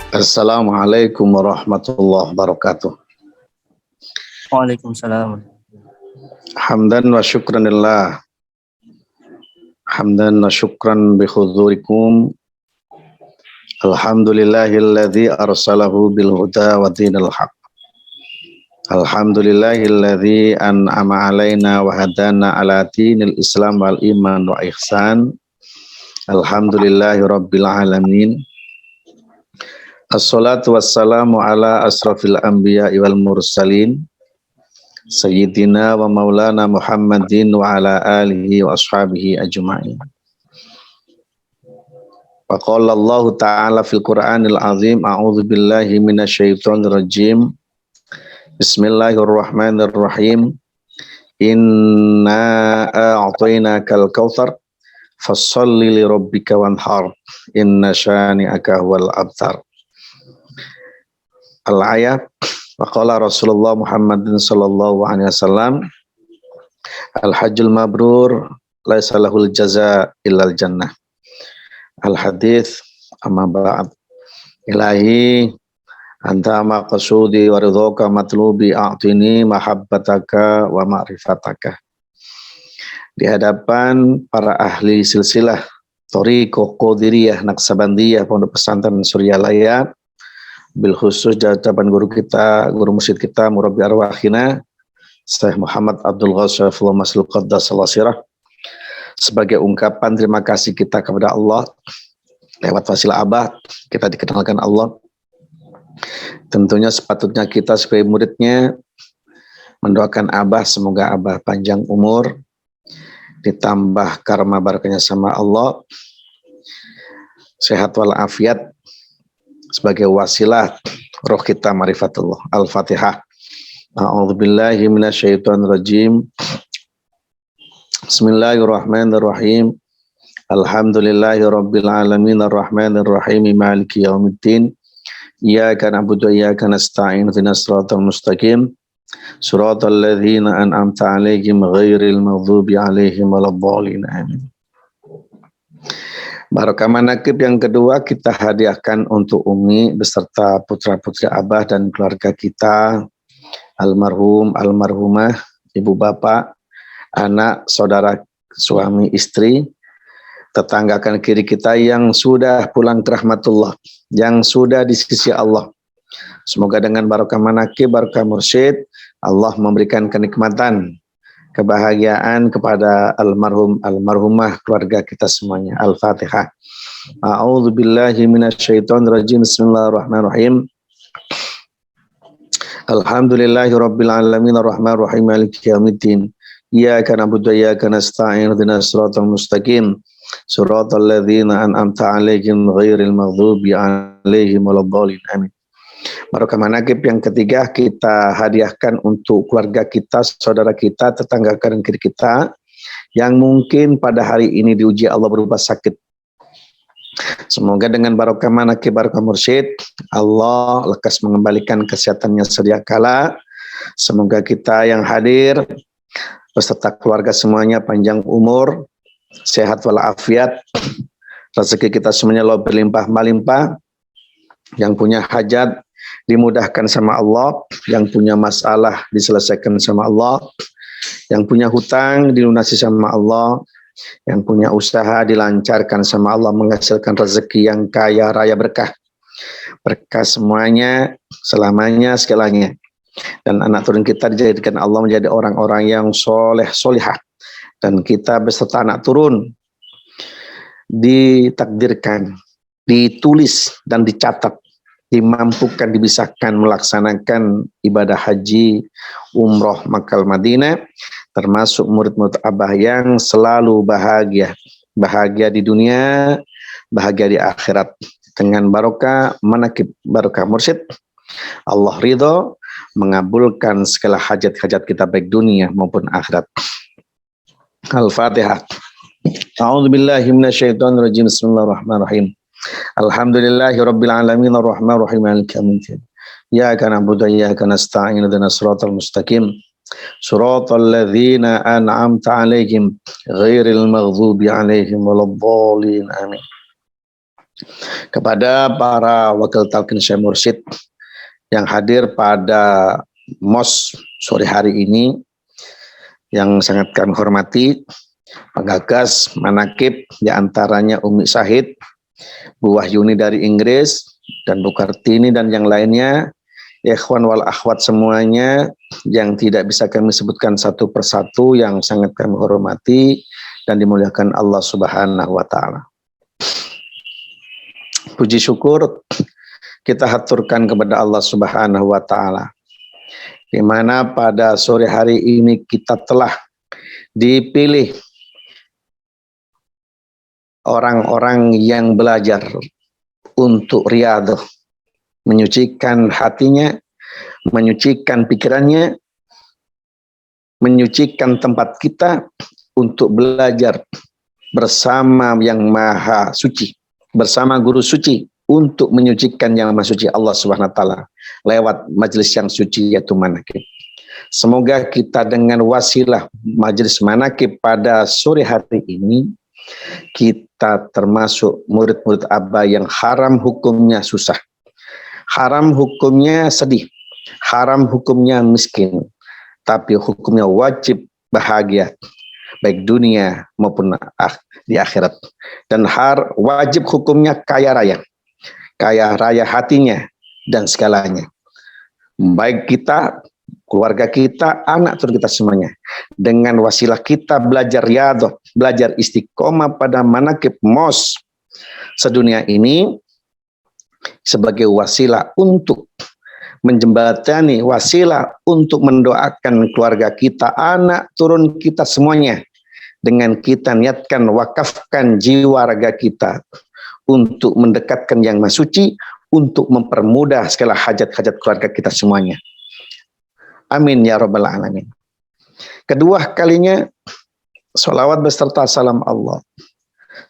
Assalamualaikum warahmatullahi wabarakatuh. Waalaikumsalam. Hamdan wa syukranillah. Hamdan wa syukran bi huzurikum. Alhamdulillahilladzi arsalahu bil huda wa dinil haq. Alhamdulillahilladzi an'ama alaina wa hadana ala dinil islam wal iman wa ihsan. Alhamdulillahi rabbil alamin. Assalatu wassalamu ala asrafil anbiya wal mursalin Sayyidina wa maulana Muhammadin wa ala alihi wa ashabihi ajma'in. Wa qala Allah ta'ala fil Qur'anil azim, a'udzu billahi minasyaitonir rajim. Bismillahirrahmanirrahim. Inna a'tainakal kautsar fasholli li rabbika wanhar. Inna syani'aka huwal abtar. Al-ayat. Wa qala Rasulullah Muhammadin sallallahu alaihi wasallam, al-hajjul mabrur laisa lahul jaza illal jannah. Al-hadits, amma ba'd. Ilahi anta maqsudi wa ridhaka matlubi a'tini mahabbataka wa ma'rifataka. Di hadapan para ahli silsilah Thariqah Qadiriyah Naqsabandiyah Pondok Pesantren Suryalaya, bil khusus jawaban guru kita, guru mursyid kita, murabbi arwahina Syekh Muhammad Abdul Ghazafullah Maslul Qaddas Salasirah, sebagai ungkapan terima kasih kita kepada Allah lewat wasilah Abah kita dikenalkan Allah. Tentunya sepatutnya kita sebagai muridnya mendoakan Abah semoga Abah panjang umur, ditambah karma barakahnya sama Allah, sehat walafiat sebagai wasilah roh kita marifatullah. Al-Fatihah. A'udzubillahi minasyaitonir rajim. Bismillahirrahmanirrahim. Alhamdulillahirabbil alamin arrahmanir rahim maliki yaumiddin. Iyyaka na'budu wa iyyaka nasta'in ihdinas siratal mustaqim. Siratal ladzina an'amta 'alaihim ghairil maghdubi 'alaihim waladdallin. Amin. Barokah manaqib yang kedua kita hadiahkan untuk Umi beserta putra-putri Abah dan keluarga kita, almarhum, almarhumah, ibu bapak, anak, saudara, suami, istri, tetangga kanan kiri kita yang sudah pulang ke rahmatullah, yang sudah di sisi Allah. Semoga dengan barokah manaqib, barokah mursyid, Allah memberikan kenikmatan, kebahagiaan kepada almarhum, almarhumah, keluarga kita semuanya. Al-Fatihah. A'udzu billahi minasyaitonir rajim. Bismillahirrahmanirrahim. Alhamdulillahirabbil alamin arrahmanir rahim maliki yaumiddin. Iyyaka na'budu wa iyyaka nasta'in ihdinas siratal mustaqim. Siratal ladzina an'amta 'alaihim ghairil maghdubi 'alaihim waladdallin. Amin. Barokah manaqib yang ketiga kita hadiahkan untuk keluarga kita, saudara kita, tetangga kanan kiri kita yang mungkin pada hari ini diuji Allah berupa sakit. Semoga dengan barokah manaqib, barokah mursyid, Allah lekas mengembalikan kesehatannya sedia kala. Semoga kita yang hadir beserta keluarga semuanya panjang umur, sehat walafiat, rezeki kita semuanya Allah berlimpah melimpah. Yang punya hajat dimudahkan sama Allah, yang punya masalah diselesaikan sama Allah, yang punya hutang dilunasi sama Allah, yang punya usaha dilancarkan sama Allah, menghasilkan rezeki yang kaya raya berkah. Berkah semuanya, selamanya, segalanya. Dan anak turun kita dijadikan Allah menjadi orang-orang yang soleh, solihah. Dan kita beserta anak turun ditakdirkan, ditulis dan dicatat, dimampukan, dibisahkan melaksanakan ibadah haji, umroh, Makkah, Madinah, termasuk murid-murid Abah yang selalu bahagia, bahagia di dunia, bahagia di akhirat, dengan barokah manaqib, barokah mursyid. Allah ridho mengabulkan segala hajat-hajat kita baik dunia maupun akhirat. Al-Fatihah. A'udzubillahi minasyaitonir rajim. Bismillahirrahmanirrahim. Alhamdulillahirabbil alamin arrahmanir rahim maliki yaumiddin. Iyyaka na'budu wa iyyaka nasta'in ihdinas siratal mustaqim. Siratal ladzina an'amta 'alaihim ghairil maghdubi 'alaihim waladdallin. Amin. Kepada para wakil talqin Syekh Mursyid yang hadir pada MOS sore hari ini, yang sangat kami hormati, penggagas manakib diantaranya Umi Syahid, Bu Wahyuni dari Inggris, dan Bu Kartini dan yang lainnya, ikhwan wal akhwat semuanya yang tidak bisa kami sebutkan satu persatu, yang sangat kami hormati dan dimuliakan Allah Subhanahu wa Ta'ala. Puji syukur kita haturkan kepada Allah Subhanahu wa Ta'ala, di mana pada sore hari ini kita telah dipilih orang-orang yang belajar untuk riyadhah, menyucikan hatinya, menyucikan pikirannya, menyucikan tempat kita untuk belajar bersama yang maha suci, bersama guru suci, untuk menyucikan yang maha suci Allah Subhanahu wa Ta'ala lewat majelis yang suci yaitu manakib. Semoga kita dengan wasilah majelis manakib pada sore hari ini, kita termasuk murid-murid Aba yang haram hukumnya susah, haram hukumnya sedih, haram hukumnya miskin, tapi hukumnya wajib bahagia, baik dunia maupun di akhirat. Dan wajib hukumnya kaya raya hatinya dan segalanya. Baik kita, keluarga kita, anak cucu kita semuanya. Dengan wasilah kita belajar riyadhah, belajar istiqomah pada manakib MOS sedunia ini, sebagai wasilah untuk menjembatani, wasilah untuk mendoakan keluarga kita, anak turun kita semuanya, dengan kita niatkan wakafkan jiwa raga kita untuk mendekatkan yang maha suci, untuk mempermudah segala hajat-hajat keluarga kita semuanya. Amin ya rabbal alamin. Kedua kalinya, sholawat beserta salam Allah,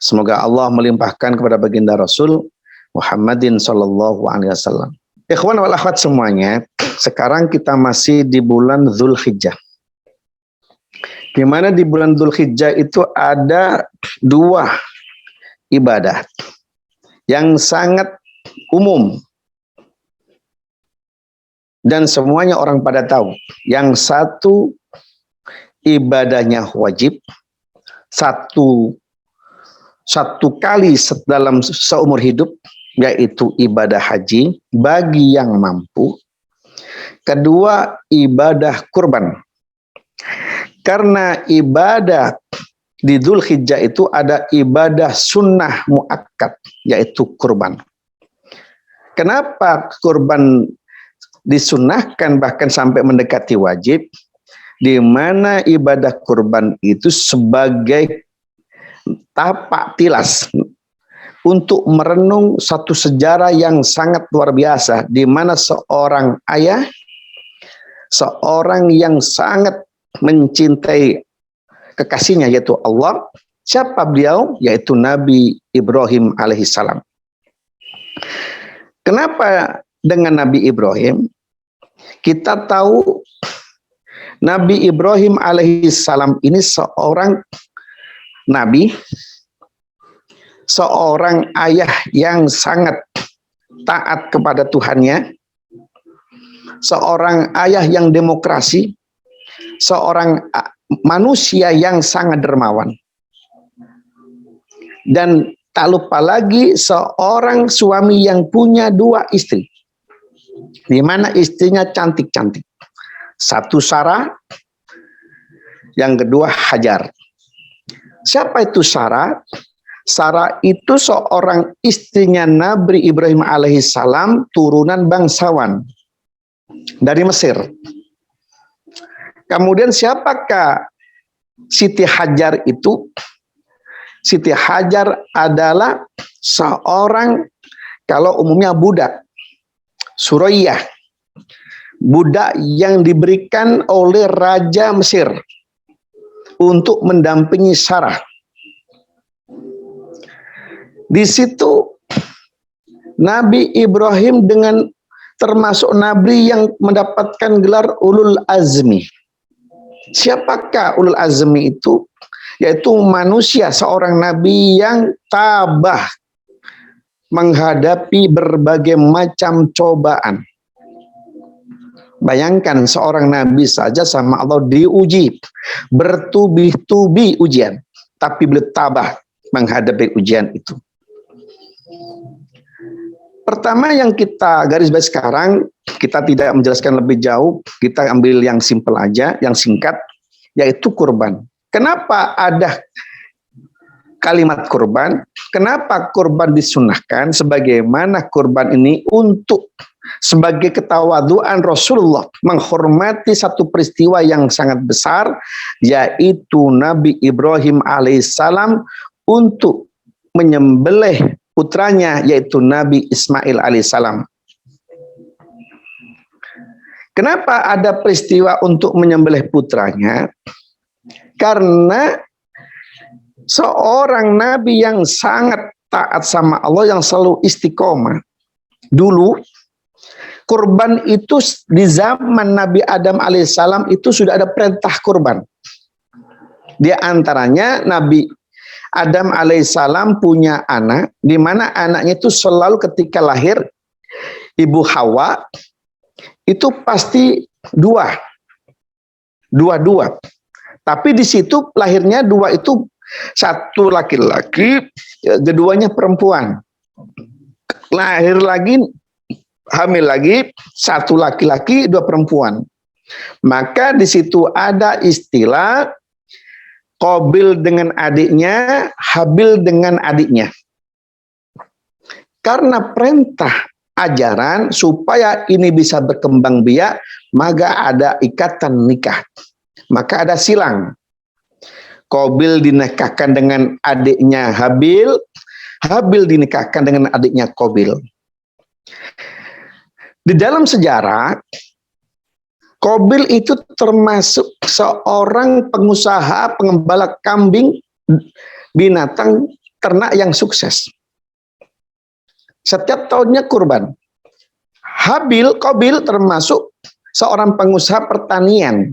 semoga Allah melimpahkan kepada baginda Rasul Muhammadin sallallahu alaihi wasallam. Ikhwan wal akhwat semuanya, sekarang kita masih di bulan Dzulhijjah. Di mana di bulan Dzulhijjah itu ada dua ibadah yang sangat umum dan semuanya orang pada tahu. Yang satu ibadahnya wajib, satu kali dalam seumur hidup, yaitu ibadah haji bagi yang mampu. Kedua, ibadah kurban. Karena ibadah di Dzulhijjah itu ada ibadah sunnah muakkad, yaitu kurban. Kenapa kurban disunnahkan bahkan sampai mendekati wajib? Di mana ibadah kurban itu sebagai tapak tilas untuk merenung satu sejarah yang sangat luar biasa, di mana seorang ayah, seorang yang sangat mencintai kekasihnya yaitu Allah. Siapa beliau? Yaitu Nabi Ibrahim alaihissalam. Kenapa dengan Nabi Ibrahim? Kita tahu Nabi Ibrahim alaihissalam ini seorang nabi, seorang ayah yang sangat taat kepada Tuhannya, seorang ayah yang demokrasi, seorang manusia yang sangat dermawan. Dan tak lupa lagi seorang suami yang punya dua istri, di mana istrinya cantik-cantik. Satu Sarah, yang kedua Hajar. Siapa itu Sarah? Sarah itu seorang istrinya Nabi Ibrahim alaihissalam, turunan bangsawan dari Mesir. Kemudian siapakah Siti Hajar itu? Siti Hajar adalah seorang, kalau umumnya budak, Surayyah, budak yang diberikan oleh Raja Mesir untuk mendampingi Sarah. Di situ Nabi Ibrahim dengan termasuk nabi yang mendapatkan gelar ulul azmi. Siapakah ulul azmi itu? Yaitu manusia, seorang nabi yang tabah, menghadapi berbagai macam cobaan. Bayangkan seorang nabi saja sama Allah diuji, bertubi-tubi ujian, tapi beliau tabah menghadapi ujian itu. Pertama yang kita garis bawahi sekarang, kita tidak menjelaskan lebih jauh, kita ambil yang simpel aja, yang singkat, yaitu kurban. Kenapa ada kalimat kurban? Kenapa kurban disunahkan? Sebagaimana kurban ini untuk sebagai ketawaduan Rasulullah menghormati satu peristiwa yang sangat besar, yaitu Nabi Ibrahim alaihissalam untuk menyembelih putranya, yaitu Nabi Ismail alaihissalam. Kenapa ada peristiwa untuk menyembelih putranya? Karena seorang nabi yang sangat taat sama Allah, yang selalu istiqomah. Dulu kurban itu di zaman Nabi Adam alaihissalam itu sudah ada perintah kurban. Di antaranya Nabi Adam alaihissalam punya anak, di mana anaknya itu selalu ketika lahir Ibu Hawa itu pasti dua. Tapi di situ lahirnya dua itu, satu laki-laki, keduanya perempuan. Lahir lagi, hamil lagi, satu laki-laki, dua perempuan. Maka di situ ada istilah Qabil dengan adiknya, Habil dengan adiknya. Karena perintah ajaran supaya ini bisa berkembang biak, maka ada ikatan nikah. Maka ada silang. Qabil dinikahkan dengan adiknya Habil, Habil dinikahkan dengan adiknya Qabil. Di dalam sejarah, Qabil itu termasuk seorang pengusaha pengembala kambing, binatang ternak yang sukses. Setiap tahunnya kurban. Qabil termasuk seorang pengusaha pertanian,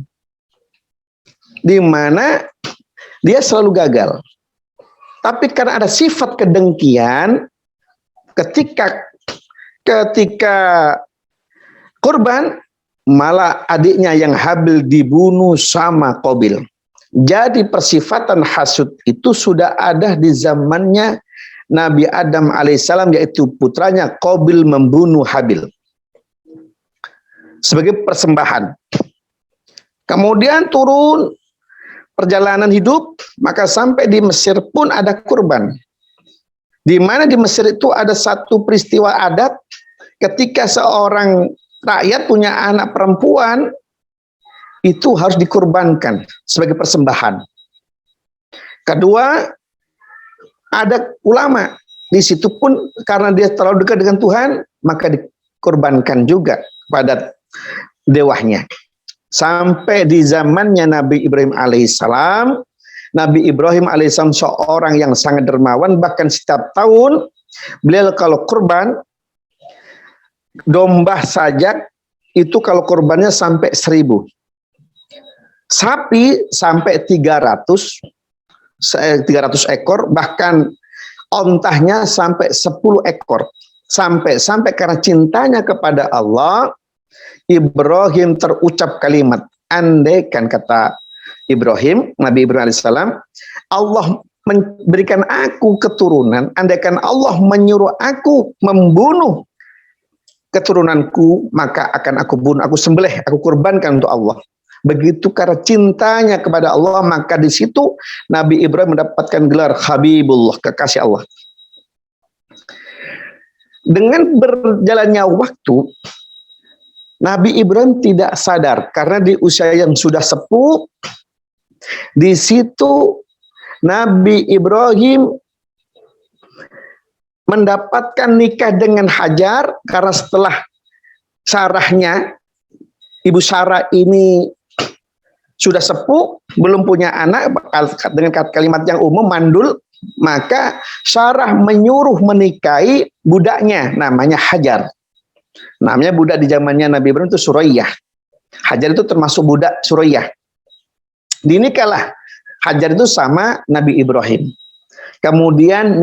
di mana dia selalu gagal. Tapi karena ada sifat kedengkian, ketika kurban, malah adiknya yang Habil dibunuh sama Qabil. Jadi persifatan hasud itu sudah ada di zamannya Nabi Adam alaihissalam, yaitu putranya Qabil membunuh Habil sebagai persembahan. Kemudian turun perjalanan hidup, maka sampai di Mesir pun ada kurban. Di mana di Mesir itu ada satu peristiwa adat ketika seorang rakyat punya anak perempuan, itu harus dikurbankan sebagai persembahan. Kedua, ada ulama. Di situ pun karena dia terlalu dekat dengan Tuhan, maka dikurbankan juga pada dewahnya. Sampai di zamannya Nabi Ibrahim alaihissalam, Nabi Ibrahim alaihissalam seorang yang sangat dermawan, bahkan setiap tahun beliau kalau kurban, domba saja itu kalau kurbannya sampai 1000. Sapi sampai 300 ekor, bahkan ontahnya sampai 10 ekor. Sampai karena cintanya kepada Allah, Ibrahim terucap kalimat, andaikan kata Ibrahim, Nabi Ibrahim alaihissalam, Allah memberikan aku keturunan, andaikan Allah menyuruh aku membunuh keturunanku, maka akan aku bunuh, aku sembelih, aku kurbankan untuk Allah. Begitu karena cintanya kepada Allah, maka di situ Nabi Ibrahim mendapatkan gelar Habibullah, kekasih Allah. Dengan berjalannya waktu, Nabi Ibrahim tidak sadar karena di usia yang sudah sepuh, di situ Nabi Ibrahim mendapatkan nikah dengan Hajar, karena setelah Sarahnya, Ibu Sarah ini sudah sepuh, belum punya anak, dengan kalimat yang umum, mandul, maka Sarah menyuruh menikahi budaknya, namanya Hajar. Namanya budak di zamannya Nabi Ibrahim itu Surayyah. Hajar itu termasuk budak Surayyah. Dinikahlah Hajar itu sama Nabi Ibrahim. Kemudian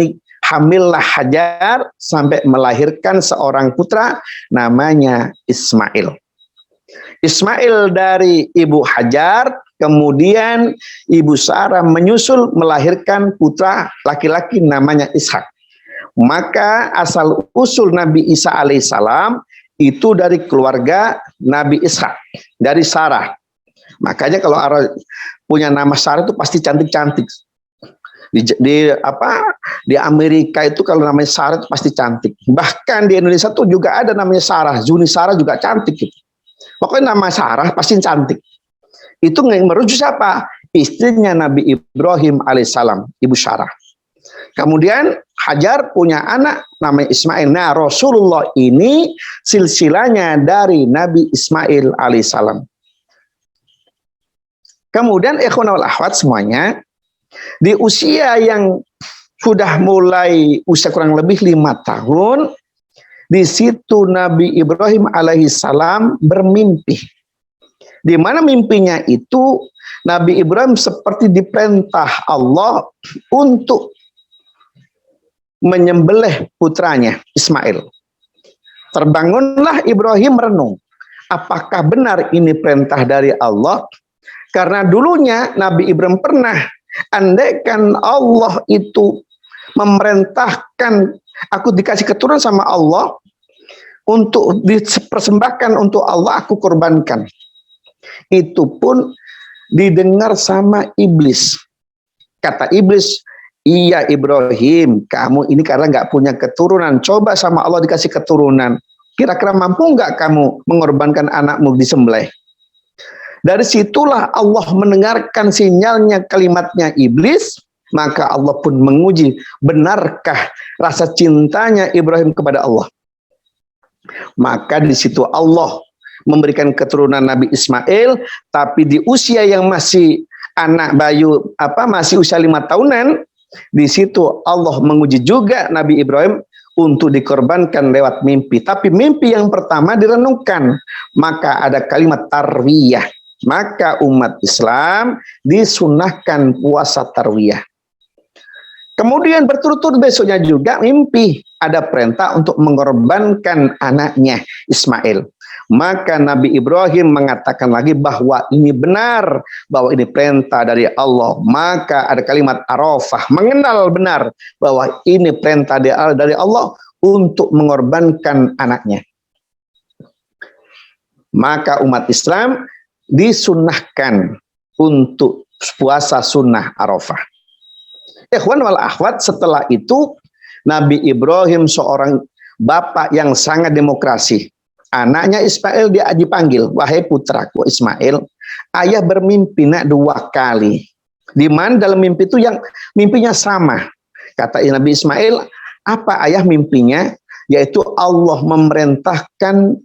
hamillah Hajar sampai melahirkan seorang putra namanya Ismail. Ismail dari ibu Hajar, kemudian ibu Sarah menyusul melahirkan putra laki-laki namanya Ishak. Maka asal usul Nabi Isa alaihissalam itu dari keluarga Nabi Ishak, dari Sarah. Makanya kalau punya nama Sarah itu pasti cantik-cantik. Di Amerika itu kalau namanya Sarah itu pasti cantik. Bahkan di Indonesia tuh juga ada namanya Sarah, Zuni Sarah juga cantik gitu. Pokoknya nama Sarah pasti cantik. Itu merujuk siapa? Istrinya Nabi Ibrahim alaihissalam, ibu Sarah. Kemudian Hajar punya anak namanya Ismail. Nah, Rasulullah ini silsilahnya dari Nabi Ismail alaihissalam. Kemudian ikhwan wal akhwat semuanya, di usia yang sudah mulai usia kurang lebih 5 tahun, di situ Nabi Ibrahim alaihissalam bermimpi. Di mana mimpinya itu Nabi Ibrahim seperti diperintah Allah untuk menyembelih putranya Ismail. Terbangunlah Ibrahim merenung, apakah benar ini perintah dari Allah? Karena dulunya Nabi Ibrahim pernah, andaikan Allah itu memerintahkan aku dikasih keturunan sama Allah untuk dipersembahkan untuk Allah, aku korbankan. Itu pun didengar sama iblis. Kata iblis, iya Ibrahim, kamu ini karena nggak punya keturunan, coba sama Allah dikasih keturunan. Kira-kira mampu nggak kamu mengorbankan anakmu disembelih? Dari situlah Allah mendengarkan sinyalnya, kalimatnya iblis, maka Allah pun menguji, benarkah rasa cintanya Ibrahim kepada Allah? Maka di situ Allah memberikan keturunan Nabi Ismail, tapi di usia yang masih anak bayu, masih usia 5 tahunan, di situ Allah menguji juga Nabi Ibrahim untuk dikorbankan lewat mimpi. Tapi mimpi yang pertama direnungkan, maka ada kalimat tarwiyah. Maka umat Islam disunahkan puasa tarwiyah. Kemudian berturut-turut besoknya juga mimpi, ada perintah untuk mengorbankan anaknya Ismail. Maka Nabi Ibrahim mengatakan lagi bahwa ini benar, bahwa ini perintah dari Allah. Maka ada kalimat arafah, mengenal benar bahwa ini perintah dari Allah untuk mengorbankan anaknya. Maka umat Islam disunnahkan untuk puasa sunnah arafah. Ikhwan wal akhwat, setelah itu Nabi Ibrahim seorang bapak yang sangat demokrasi. Anaknya Ismail dia dipanggil, wahai putraku Ismail, ayah bermimpi 2 kali. Di mana dalam mimpi itu yang mimpinya sama. Kata Nabi Ismail, apa ayah mimpinya? Yaitu Allah memerintahkan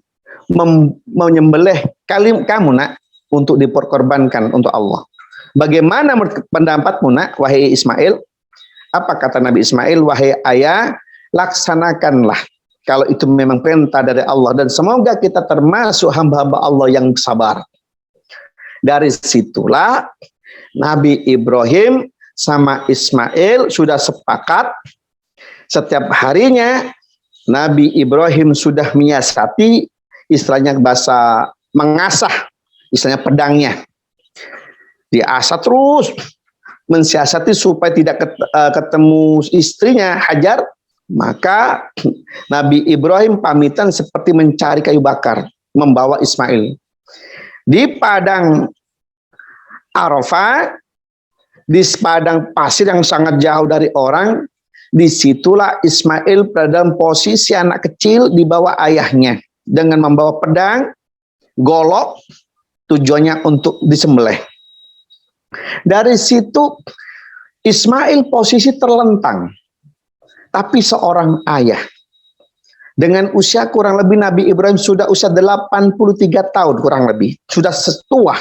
menyembelih kamu nak untuk diperkorbankan untuk Allah. Bagaimana pendapatmu nak, wahai Ismail? Apa kata Nabi Ismail? Wahai ayah, laksanakanlah. Kalau itu memang perintah dari Allah, dan semoga kita termasuk hamba-hamba Allah yang sabar. Dari situlah Nabi Ibrahim sama Ismail sudah sepakat, setiap harinya Nabi Ibrahim sudah menyiasati, istilahnya bahasa mengasah, istilahnya pedangnya. Diasah terus, mensiasati supaya tidak ketemu istrinya Hajar. Maka Nabi Ibrahim pamitan seperti mencari kayu bakar, membawa Ismail. Di padang Arafah, di padang pasir yang sangat jauh dari orang, disitulah Ismail pada dalam posisi anak kecil di bawah ayahnya, dengan membawa pedang, golok, tujuannya untuk disembelih. Dari situ Ismail posisi terlentang. Tapi seorang ayah dengan usia kurang lebih, Nabi Ibrahim sudah usia 83 tahun kurang lebih, sudah setua,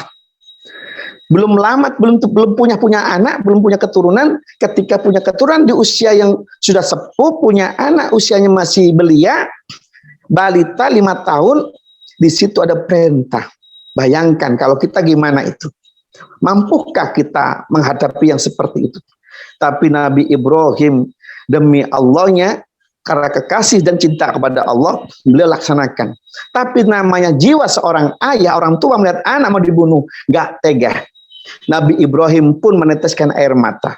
belum lama, belum punya anak, belum punya keturunan. Ketika punya keturunan di usia yang sudah sepuh, punya anak usianya masih belia, balita 5 tahun, di situ ada perintah. Bayangkan kalau kita gimana itu, mampukah kita menghadapi yang seperti itu? Tapi Nabi Ibrahim demi Allahnya, karena kekasih dan cinta kepada Allah, beliau laksanakan. Tapi namanya jiwa seorang ayah, orang tua melihat anak mau dibunuh, gak tega. Nabi Ibrahim pun meneteskan air mata.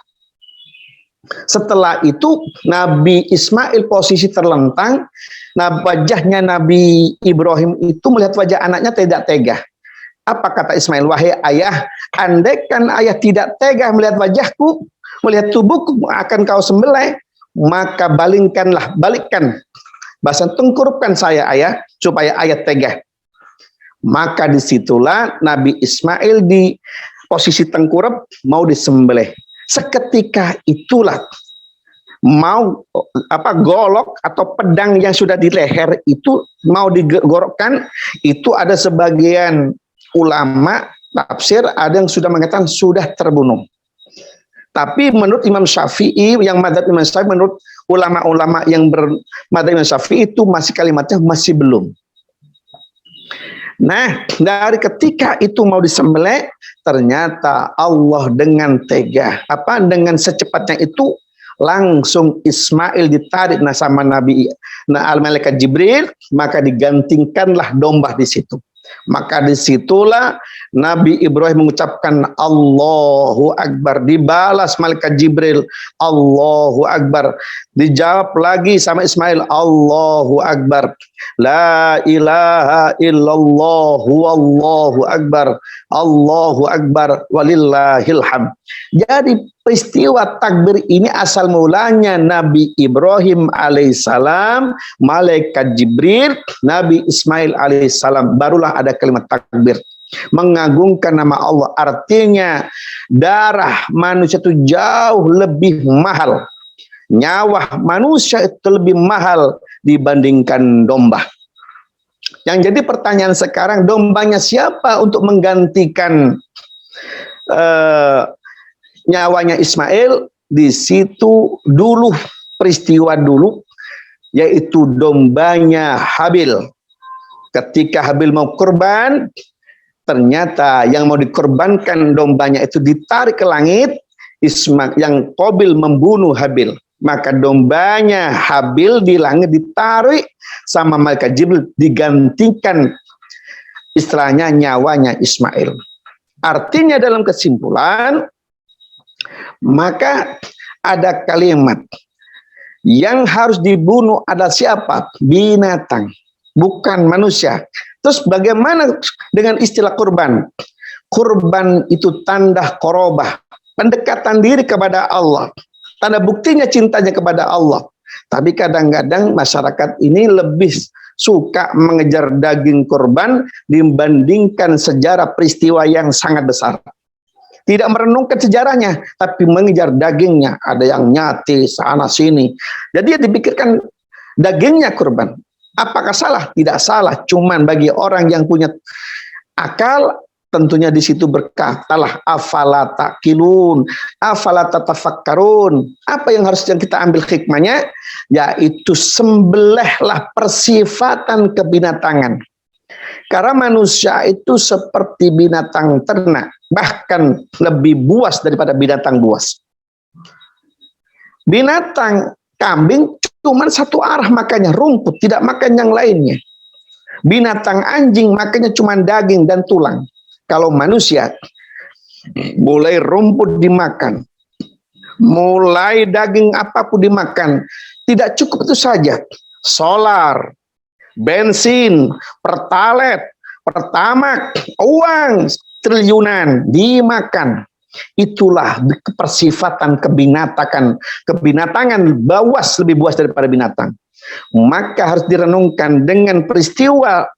Setelah itu Nabi Ismail posisi terlentang. Nah, wajahnya Nabi Ibrahim itu melihat wajah anaknya tidak tega. Apa kata Ismail? Wahai ayah, andaikan ayah tidak tega melihat wajahku, melihat tubuhku akan kau sembelih, maka balikkan, bahasa tengkurupkan saya ayah, supaya ayah tega. Maka disitulah Nabi Ismail di posisi tengkurap mau disembelih. Seketika itulah golok atau pedang yang sudah di leher itu mau digorokkan. Itu ada sebagian ulama tafsir ada yang sudah mengatakan sudah terbunuh. Tapi menurut Imam Syafi'i, yang madzhab Imam Syafi'i, menurut ulama-ulama yang bermadzhab Imam Syafi'i itu masih kalimatnya masih belum. Nah, dari ketika itu mau disembelih, ternyata Allah dengan tega, dengan secepatnya itu langsung Ismail ditarik sama malaikat Jibril, maka digantingkanlah domba di situ. Maka disitulah Nabi Ibrahim mengucapkan Allahu Akbar, dibalas malaikat Jibril Allahu Akbar, dijawab lagi sama Ismail Allahu Akbar, la ilaha illallah wallahu akbar, Allahu Akbar walillahil hamd. Jadi peristiwa takbir ini asal mulanya Nabi Ibrahim alaihissalam, malaikat Jibril, Nabi Ismail alaihissalam, barulah ada kalimat takbir. Mengagungkan nama Allah, artinya darah manusia itu jauh lebih mahal, nyawa manusia itu lebih mahal dibandingkan domba. Yang jadi pertanyaan sekarang, dombanya siapa untuk menggantikan nyawanya Ismail? Di situ dulu peristiwa dulu, yaitu dombanya Habil. Ketika Habil mau kurban, ternyata yang mau dikorbankan dombanya itu ditarik ke langit. Yang Qabil membunuh Habil, maka dombanya Habil di langit ditarik sama malaikat Jibril, digantikan istilahnya nyawanya Ismail. Artinya dalam kesimpulan, maka ada kalimat yang harus dibunuh adalah siapa? Binatang, bukan manusia. Terus bagaimana dengan istilah kurban? Kurban itu tanda korobah, pendekatan diri kepada Allah, tanda buktinya cintanya kepada Allah. Tapi kadang-kadang masyarakat ini lebih suka mengejar daging kurban dibandingkan sejarah peristiwa yang sangat besar. Tidak merenungkan sejarahnya, tapi mengejar dagingnya. Ada yang nyati sana sini. Jadi dipikirkan dagingnya kurban. Apakah salah? Tidak salah. Cuman bagi orang yang punya akal, tentunya di situ berkatalah afala taqilun, afala tatafakkarun. Apa yang harus kita ambil hikmahnya? Yaitu sembelihlah persifatan kebinatangan. Karena manusia itu seperti binatang ternak, bahkan lebih buas daripada binatang buas. Binatang kambing cuma satu arah makannya, rumput, tidak makan yang lainnya. Binatang anjing makannya cuma daging dan tulang. Kalau manusia, mulai rumput dimakan, mulai daging apapun dimakan. Tidak cukup itu saja. Solar, bensin, pertalite, pertamak, uang triliunan dimakan. Itulah persifatan kebinatangan buas, lebih buas daripada binatang. Maka harus direnungkan dengan peristiwa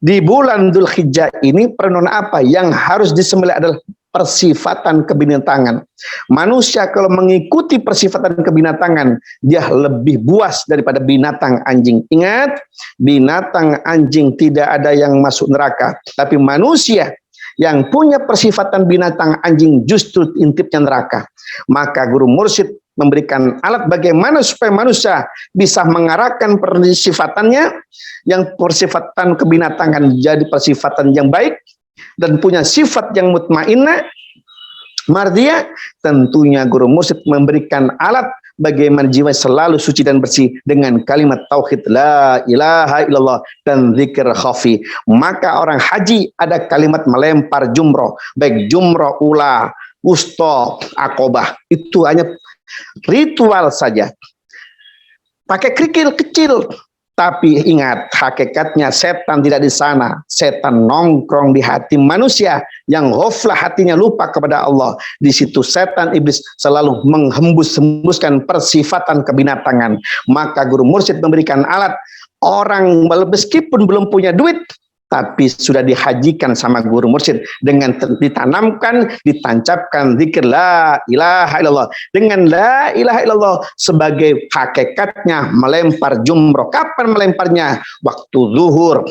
di bulan Dzulhijjah ini. Perenungan apa yang harus disembelih adalah persifatan kebinatangan. Manusia kalau mengikuti persifatan kebinatangan, dia lebih buas daripada binatang anjing. Ingat, binatang anjing tidak ada yang masuk neraka, tapi manusia yang punya persifatan binatang anjing justru intipnya neraka. Maka guru mursyid memberikan alat bagaimana supaya manusia bisa mengarahkan persifatannya, yang persifatan kebinatangan jadi persifatan yang baik dan punya sifat yang mutmainnah, mardiyah. Tentunya guru mursyid memberikan alat bagaimana jiwa selalu suci dan bersih dengan kalimat tauhid la ilaha illallah dan zikir khafi. Maka orang haji ada kalimat melempar jumroh, baik jumroh ula, wusta, akobah, itu hanya ritual saja. Pakai kerikil kecil. Tapi ingat, hakikatnya setan tidak di sana. Setan nongkrong di hati manusia yang ghaflah, hatinya lupa kepada Allah. Di situ setan iblis selalu menghembus-hembuskan persifatan kebinatangan. Maka guru mursyid memberikan alat, orang meskipun belum punya duit, tapi sudah dihajikan sama guru mursyid dengan ditanamkan, ditancapkan zikir la ilaha illallah. Dengan la ilaha illallah sebagai hakikatnya melempar jumroh. Kapan melemparnya? Waktu zuhur,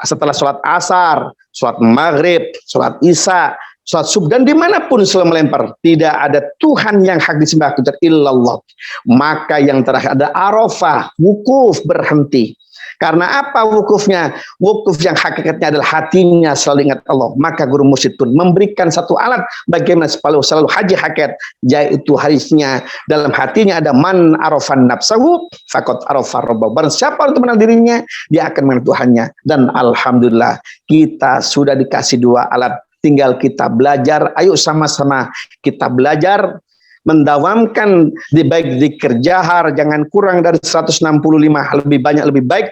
setelah sholat asar, sholat maghrib, sholat isya, sholat subuh, dan dimanapun selalu melempar. Tidak ada Tuhan yang hak disembah kecuali illallah. Maka yang terakhir ada arafah, wukuf, berhenti. Karena apa wukufnya? Wukuf yang hakikatnya adalah hatinya selalu ingat Allah. Maka guru mursyid pun memberikan satu alat bagaimana selalu haji hakikat, yaitu hadisnya dalam hatinya ada man arafan nafsahu faqad arafa rabbahu. Barang siapa untuk mengenal dirinya, dia akan mengenal Tuhannya. Dan alhamdulillah kita sudah dikasih dua alat, tinggal kita belajar. Ayo sama-sama kita belajar mendawamkan di baik zikir jahar jangan kurang dari 165, lebih banyak lebih baik,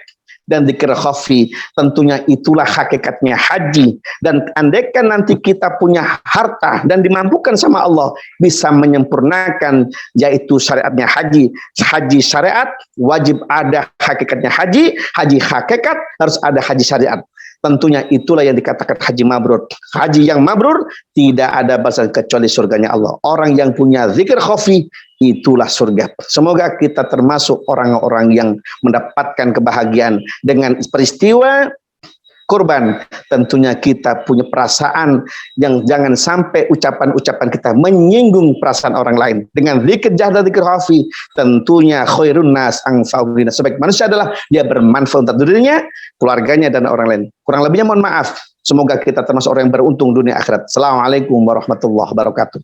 dan zikir khafi. Tentunya itulah hakikatnya haji. Dan andaikan nanti kita punya harta dan dimampukan sama Allah bisa menyempurnakan yaitu syariatnya haji. Haji syariat wajib ada hakikatnya haji, haji hakikat harus ada haji syariat. Tentunya itulah yang dikatakan haji mabrur. Haji yang mabrur tidak ada balasan kecuali surganya Allah. Orang yang punya zikir khafi, itulah surga. Semoga kita termasuk orang-orang yang mendapatkan kebahagiaan dengan peristiwa kurban. Tentunya kita punya perasaan yang jangan sampai ucapan-ucapan kita menyinggung perasaan orang lain. Dengan zikir jahar dan zikir khafi, tentunya khairun nas anfa'uhum linnas. Sebaik manusia adalah dia bermanfaat untuk dirinya, keluarganya, dan orang lain. Kurang lebihnya mohon maaf. Semoga kita termasuk orang yang beruntung dunia akhirat. Assalamualaikum warahmatullahi wabarakatuh.